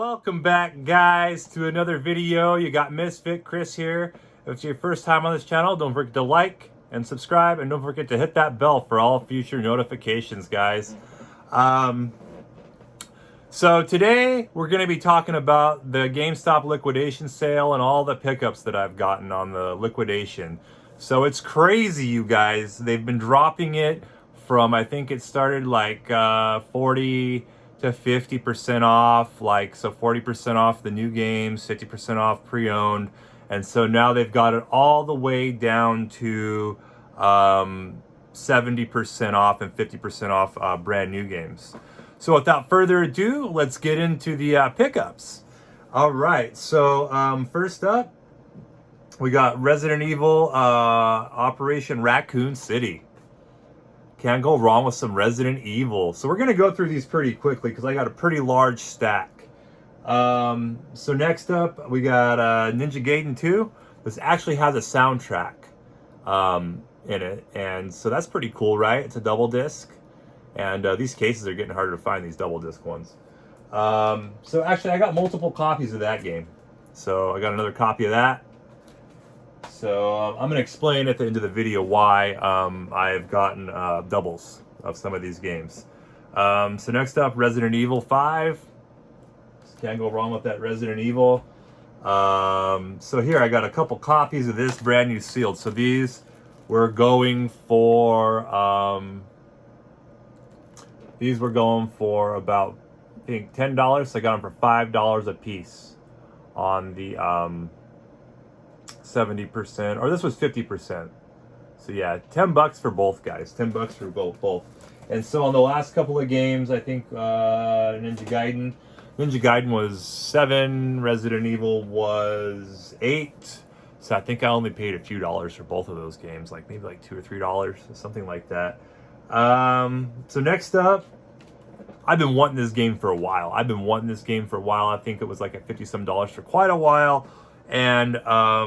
Welcome back, guys, to another video. You got Misfit Chris here. If it's your first time on this channel, don't forget to like and subscribe, and don't forget to hit that bell for all future notifications, guys. So today we're going to be talking about the GameStop liquidation sale and all the pickups that I've gotten on the liquidation. So it's crazy, you guys. They've been dropping it from, I think it started like 40 to 50% off, like, so 40% off the new games, 50% off pre-owned, and so now they've got it all the way down to 70% off and 50% off brand new games. So without further ado, let's get into the pickups. All right, so first up, we got Resident Evil Operation Raccoon City. Can't go wrong with some Resident Evil. So we're going to go through these pretty quickly because I got a pretty large stack. So next up, we got Ninja Gaiden 2. This actually has a soundtrack in it. And so that's pretty cool, right? It's a double disc. And these cases are getting harder to find, these double disc ones. So actually, I got multiple copies of that game. So I got another copy of that. So I'm going to explain at the end of the video why I've gotten doubles of some of these games. So next up, Resident Evil 5. Can't go wrong with that Resident Evil. So here I got a couple copies of this brand new sealed. So these were going for about, I think, $10. So I got them for $5 a piece on the 70%, or this was 50%. So yeah, $10 for both, guys. $10 for both. And so on the last couple of games, I think Ninja Gaiden was 7, Resident Evil was 8. So I think I only paid a few dollars for both of those games, like maybe like $2 or $3, something like that. So next up, I've been wanting this game for a while. I think it was like at $50-some for quite a while. And I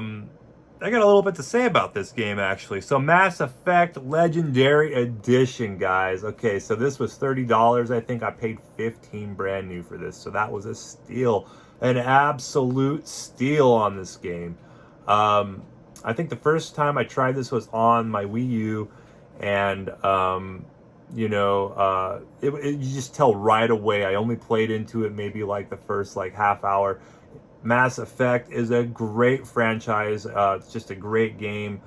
got a little bit to say about this game, actually. So Mass Effect Legendary Edition, guys. Okay, so this was $30. I think I paid $15 brand new for this. So that was a steal, an absolute steal on this game. I think the first time I tried this was on my Wii U, and you just tell right away. I only played into it maybe like the first like half hour. Mass Effect is a great franchise. It's just a great game.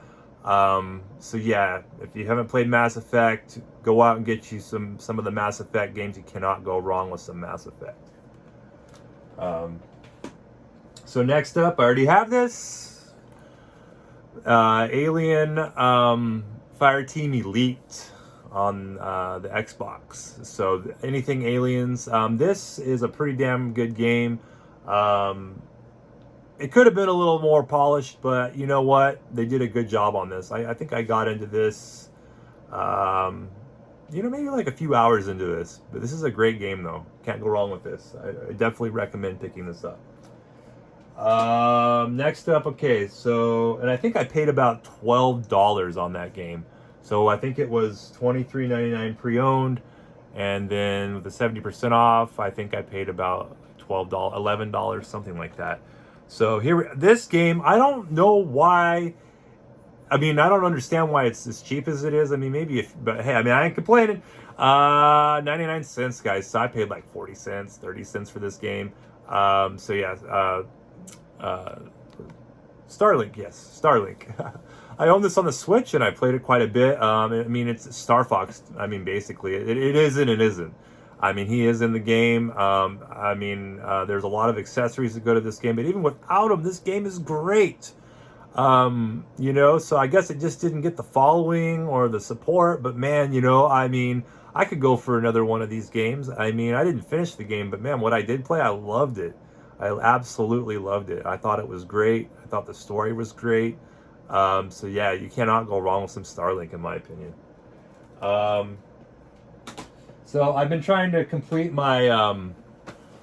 So yeah, if you haven't played Mass Effect, go out and get you some of the Mass Effect games. You cannot go wrong with some Mass Effect. So next up, I already have this. Alien Fireteam Elite on the Xbox. So anything Aliens. This is a pretty damn good game. It could have been a little more polished, but you know what? They did a good job on this. I think I got into this, maybe like a few hours into this. But this is a great game, though. Can't go wrong with this. I definitely recommend picking this up. Next up, okay, so, and I think I paid about $12 on that game. So I think it was $23.99 pre-owned, and then with the 70% off, I think I paid about $12, $11, something like that. So here, this game, I don't know why. I mean, I don't understand why it's as cheap as it is. I mean, but hey, I mean, I ain't complaining. 99 cents, guys. So I paid like 40 cents, 30 cents for this game. So yeah, Starlink, yes, Starlink. I own this on the Switch, and I played it quite a bit. I mean, it's Star Fox. I mean, basically, it is and it isn't. I mean, he is in the game. There's a lot of accessories that go to this game, but even without him, this game is great. So I guess it just didn't get the following or the support, but man, I could go for another one of these games. I mean, I didn't finish the game, but man, what I did play, I loved it. I absolutely loved it. I thought it was great. I thought the story was great. So yeah, you cannot go wrong with some Starlink, in my opinion. So I've been trying to complete my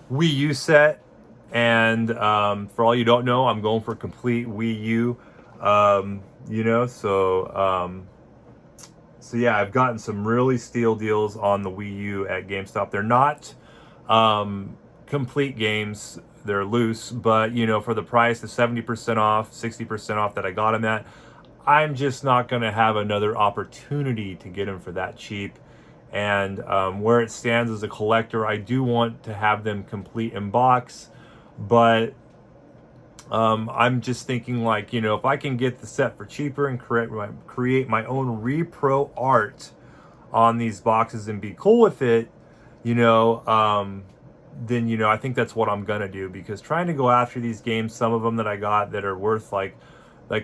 Wii U set, and for all you don't know, I'm going for complete Wii U. So yeah, I've gotten some really steal deals on the Wii U at GameStop. They're not complete games. They're loose, but you know, for the price, the 70% off, 60% off that I got them at, I'm just not going to have another opportunity to get them for that cheap. And where it stands as a collector, I do want to have them complete in box, but I'm just thinking, like, you know, if I can get the set for cheaper and create my own repro art on these boxes and be cool with it, you know, then, you know, I think that's what I'm gonna do, because trying to go after these games, some of them that I got that are worth like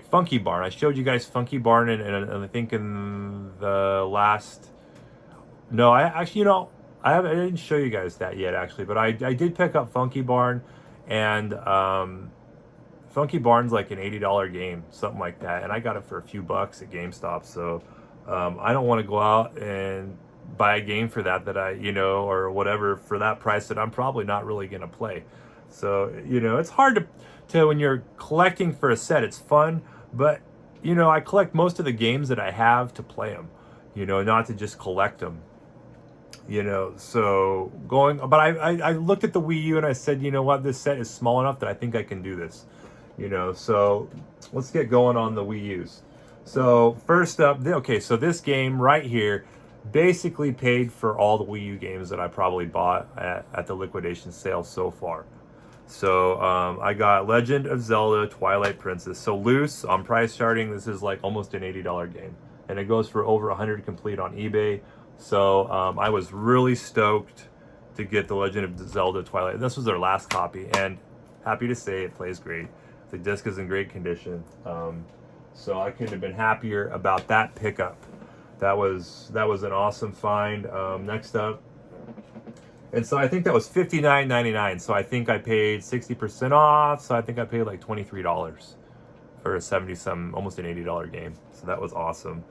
Funky Barn. I showed you guys Funky Barn, and I think in the last, no, I actually, you know, I didn't show you guys that yet actually, but I did pick up Funky Barn, and Funky Barn's like an $80 game, something like that, and I got it for a few bucks at GameStop. So I don't want to go out and buy a game for that I, you know, or whatever, for that price that I'm probably not really going to play. So, you know, it's hard to when you're collecting for a set, it's fun, but, you know, I collect most of the games that I have to play them, you know, not to just collect them. You know, so but I looked at the Wii U and I said, you know what, this set is small enough that I think I can do this. You know, so let's get going on the Wii U's. So first up, okay, so this game right here basically paid for all the Wii U games that I probably bought at the liquidation sale so far. So I got Legend of Zelda Twilight Princess. So loose on price starting, this is like almost an $80 game, and it goes for over 100 complete on eBay. So I was really stoked to get the Legend of Zelda Twilight. This was their last copy, and happy to say it plays great. The disc is in great condition. So I couldn't have been happier about that pickup. That was an awesome find. Next up, and so I think that was $59.99. So I think I paid 60% off. So I think I paid like $23 for a 70-some, almost an $80 game. So that was awesome.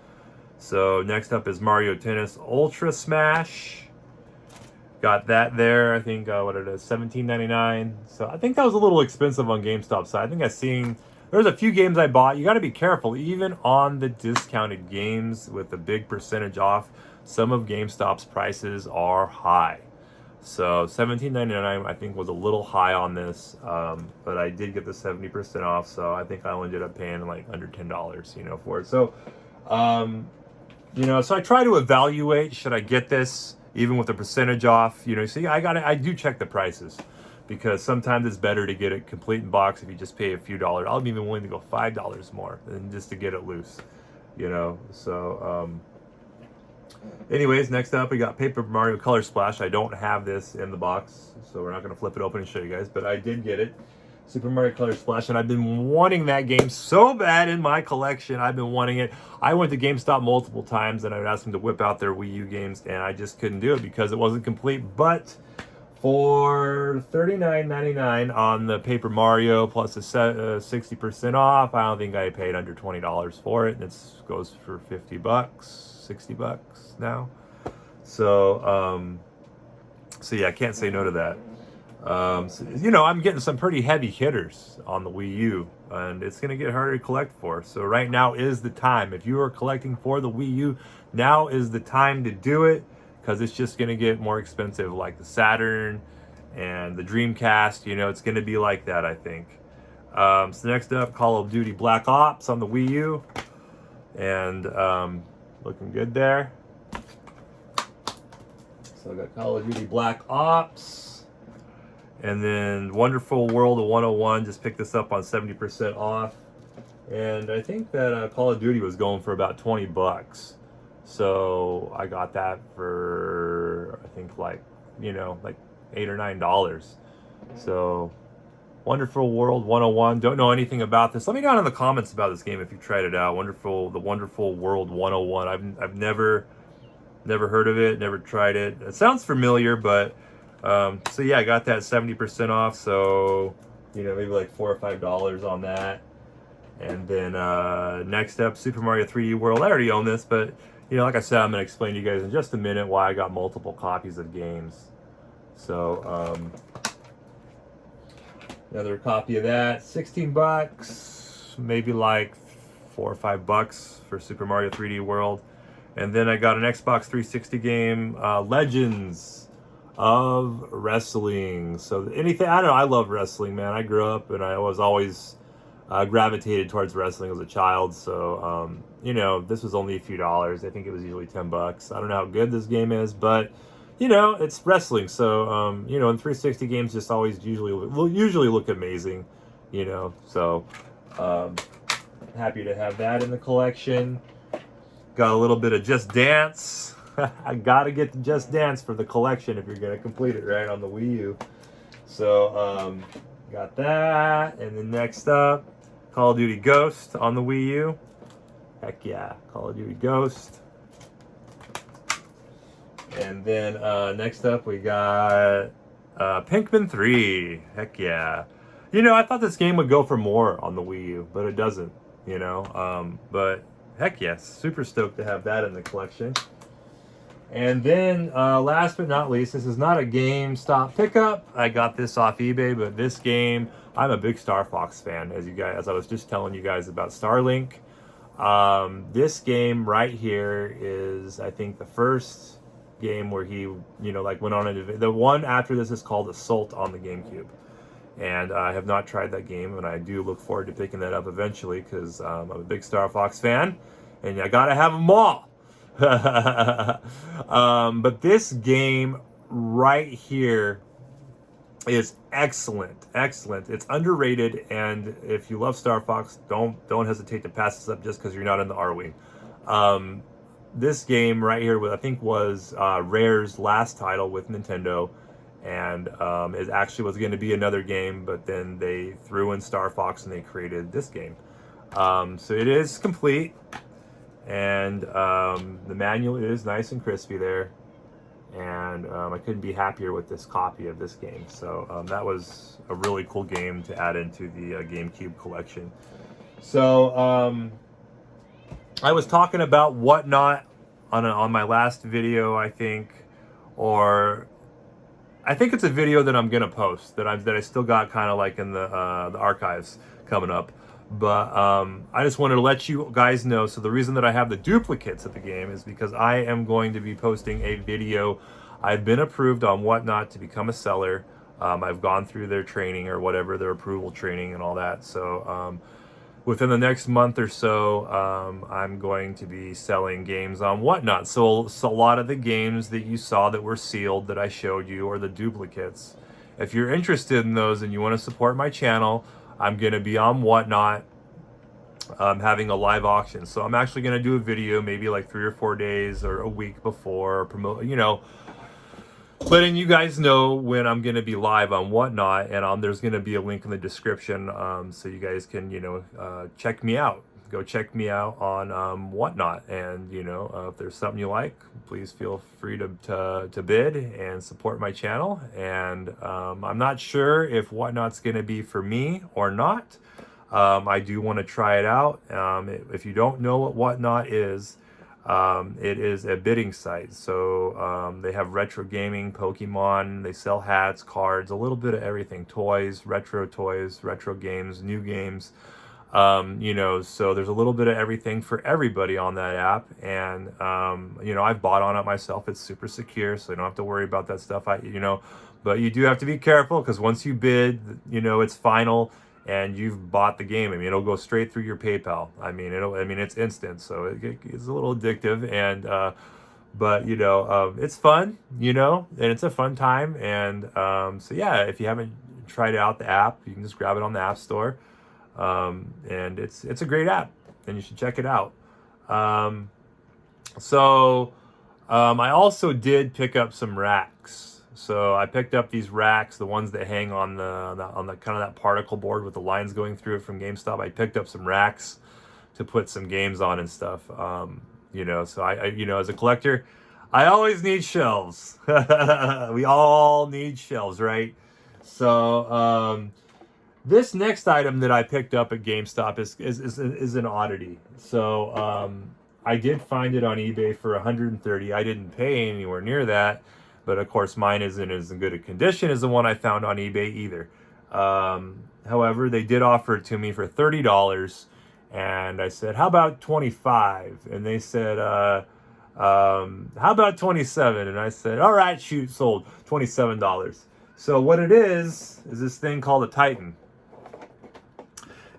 So next up is Mario Tennis Ultra Smash. Got that there. I think what it is, $17.99. So I think that was a little expensive on GameStop. So I think there's a few games I bought. You got to be careful, even on the discounted games with a big percentage off. Some of GameStop's prices are high. So $17.99 I think was a little high on this, but I did get the 70% off. So I think I only ended up paying like under $10, you know, for it. So, you know, so I try to evaluate, should I get this even with a percentage off? You know, see, I do check the prices, because sometimes it's better to get it complete in box if you just pay a few dollars. I'll be even willing to go $5 more than just to get it loose, you know. So anyways, next up we got Paper Mario Color Splash. I don't have this in the box, so we're not going to flip it open and show you guys, but I did get it. Super Mario Color Splash, and I've been wanting that game so bad in my collection. I've been wanting it. I went to GameStop multiple times and I would ask them to whip out their Wii U games, and I just couldn't do it because it wasn't complete. But for $39.99 on the Paper Mario plus a 60% off, I don't think I paid under $20 for it, and it goes for $50, $60 now. So so yeah, I can't say no to that. So, you know, I'm getting some pretty heavy hitters on the Wii U, and it's going to get harder to collect for. So right now is the time. If you are collecting for the Wii U, now is the time to do it, because it's just going to get more expensive, like the Saturn and the Dreamcast. You know, it's going to be like that, I think. So next up, Call of Duty Black Ops on the Wii U, and looking good there. So I got Call of Duty Black Ops. And then Wonderful World of 101, just picked this up on 70% off. And I think that Call of Duty was going for about $20. So I got that for, I think, like, you know, like $8 or $9. So Wonderful World 101, don't know anything about this. Let me know in the comments about this game if you tried it out. The Wonderful World 101. I've never heard of it, never tried it. It sounds familiar, but so yeah, I got that 70% off, so you know, maybe like $4 or $5 on that. And then next up, Super Mario 3D World. I already own this, but you know, like I said, I'm going to explain to you guys in just a minute why I got multiple copies of games. So another copy of that, $16, maybe like $4 or $5 for Super Mario 3D World. And then I got an Xbox 360 game, Legends of wrestling. So anything, I don't know, I love wrestling, man. I grew up and I was always gravitated towards wrestling as a child. So, you know, this was only a few dollars. I think it was usually $10. I don't know how good this game is, but you know, it's wrestling. So, you know, and 360 games just always usually look amazing, you know. So, happy to have that in the collection. Got a little bit of Just Dance. I gotta get the Just Dance for the collection if you're gonna complete it, right, on the Wii U. So, got that. And then next up, Call of Duty Ghost on the Wii U. Heck yeah, Call of Duty Ghost. And then next up we got Pinkman 3. Heck yeah. You know, I thought this game would go for more on the Wii U, but it doesn't, you know. But heck yes, super stoked to have that in the collection. And then last but not least, this is not a GameStop pickup. I got this off eBay, but this game, I'm a big Star Fox fan, as I was just telling you guys about Starlink. This game right here is, I think, the first game where he, you know, like went on the one after this is called Assault on the GameCube. And I have not tried that game, and I do look forward to picking that up eventually because I'm a big Star Fox fan, and I gotta have them all. But this game right here is excellent. It's underrated, and if you love Star Fox, don't hesitate to pass this up just because you're not in the R Wing. This game right here, I think, was Rare's last title with Nintendo. And it actually was going to be another game, but then they threw in Star Fox and they created this game. So it is complete, and the manual is nice and crispy there, and I couldn't be happier with this copy of this game. So that was a really cool game to add into the GameCube collection. So I was talking about Whatnot on my last video, I think, or I think it's a video that I'm gonna post that I still got kind of like in the archives coming up. But I just wanted to let you guys know. So the reason that I have the duplicates of the game is because I am going to be posting a video. I've been approved on Whatnot to become a seller. I've gone through their training or whatever, their approval training and all that. So within the next month or so, I'm going to be selling games on Whatnot. So a lot of the games that you saw that were sealed that I showed you are the duplicates. If you're interested in those and you want to support my channel, I'm going to be on Whatnot having a live auction. So I'm actually going to do a video maybe like 3 or 4 days or a week before, promote, you know, letting you guys know when I'm going to be live on Whatnot, and there's going to be a link in the description so you guys can, you know, check me out. Go check me out on Whatnot, and, you know, if there's something you like, please feel free to bid and support my channel. And I'm not sure if Whatnot's going to be for me or not. I do want to try it out. If you don't know what Whatnot is, it is a bidding site. So they have retro gaming, Pokemon, they sell hats, cards, a little bit of everything, toys, retro games, new games. You know, so there's a little bit of everything for everybody on that app. And you know, I've bought on it myself. It's super secure, so you don't have to worry about that stuff. You know, but you do have to be careful because once you bid, you know, it's final and you've bought the game. I mean, it'll go straight through your PayPal. I mean, it's instant, so it's a little addictive. And but you know, it's fun, you know, and it's a fun time. And so yeah, if you haven't tried out the app, you can just grab it on the App Store. And it's a great app, and you should check it out. So I also did pick up some racks. So I picked up these racks, the ones that hang on the kind of that particle board with the lines going through it from GameStop. I picked up some racks to put some games on and stuff. You know, so I you know, as a collector, I always need shelves. We all need shelves, right? So this next item that I picked up at GameStop is an oddity. So I did find it on eBay for $130. I didn't pay anywhere near that, but of course mine isn't as good a condition as the one I found on eBay either. However, they did offer it to me for $30, and I said, "How about $25?" And they said, How about 27? And I said, all right, shoot, sold $27. So what it is this thing called a Titan.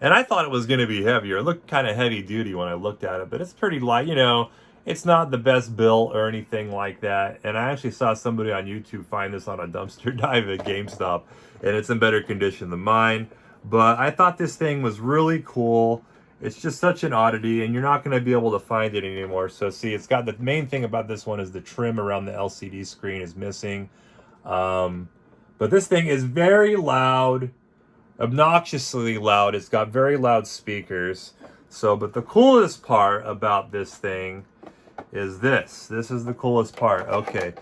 And I thought it was going to be heavier. It looked kind of heavy duty when I looked at it, but it's pretty light. You know, it's not the best built or anything like that. And I actually saw somebody on YouTube find this on a dumpster dive at GameStop, and it's in better condition than mine. But I thought this thing was really cool. It's just such an oddity, and you're not going to be able to find it anymore. So see, it's got the main thing about this one is the trim around the LCD screen is missing. But this thing is very loud. Obnoxiously loud. It's got very loud speakers. So, but the coolest part about this thing is this. This is the coolest part. Okay.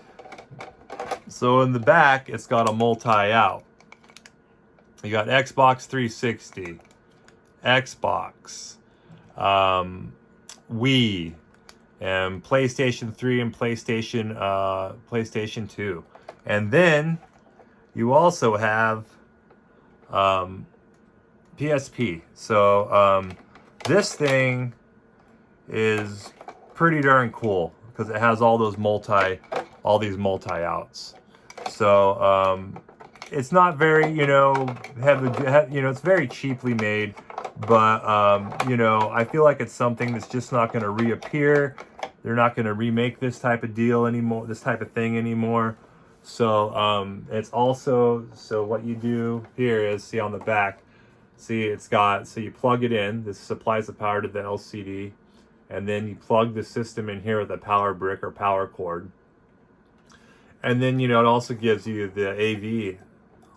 So in the back, it's got a multi-out. You got Xbox 360, Xbox, Wii, and PlayStation 3 and PlayStation 2. And then you also have PSP. So this thing is pretty darn cool because it has all these multi outs. So it's not very, you know, it's very cheaply made, but you know, I feel like it's something that's just not going to reappear. They're not going to remake this type of deal anymore, this type of thing anymore. So it's also, so what you do here is, see on the back, see it's got, so you plug it in, this supplies the power to the LCD, and then you plug the system in here with a power brick or power cord. And then, you know, it also gives you the AV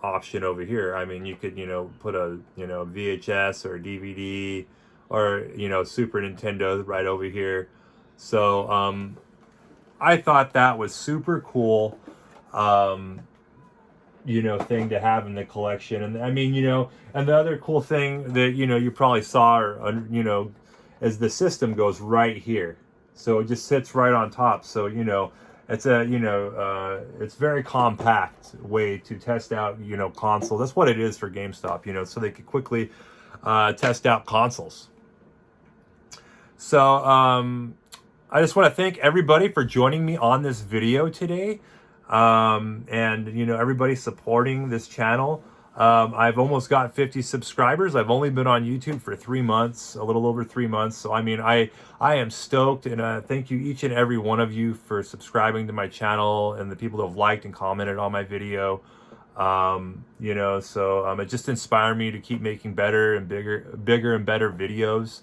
option over here. I mean, you could, you know, put a, you know, VHS or DVD or, you know, Super Nintendo right over here. So I thought that was super cool. You know, thing to have in the collection. And I mean, you know, and the other cool thing that, you know, you probably saw, or, you know, is the system goes right here. So it just sits right on top. So, you know, it's a, you know, it's very compact way to test out, you know, consoles. That's what it is for GameStop, you know, so they could quickly test out consoles. So, I just want to thank everybody for joining me on this video today. And you know, everybody supporting this channel. I've almost got 50 subscribers. I've only been on YouTube for 3 months, a little over 3 months. So I mean, I am stoked, and thank you each and every one of you for subscribing to my channel and the people that have liked and commented on my video. You know, so it just inspired me to keep making better and bigger and better videos.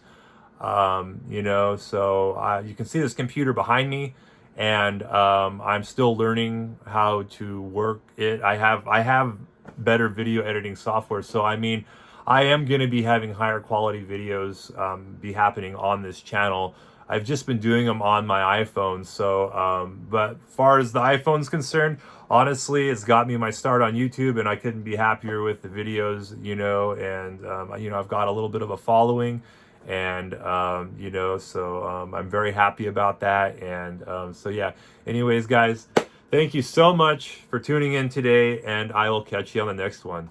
You know, so you can see this computer behind me. And I'm still learning how to work it. I have better video editing software. So I mean, I am going to be having higher quality videos be happening on this channel. I've just been doing them on my iPhone. So, but as far as the iPhone's concerned, honestly, it's got me my start on YouTube, and I couldn't be happier with the videos, you know, and, you know, I've got a little bit of a following. And you know, so I'm very happy about that. And so yeah, anyways guys, thank you so much for tuning in today, and I will catch you on the next one.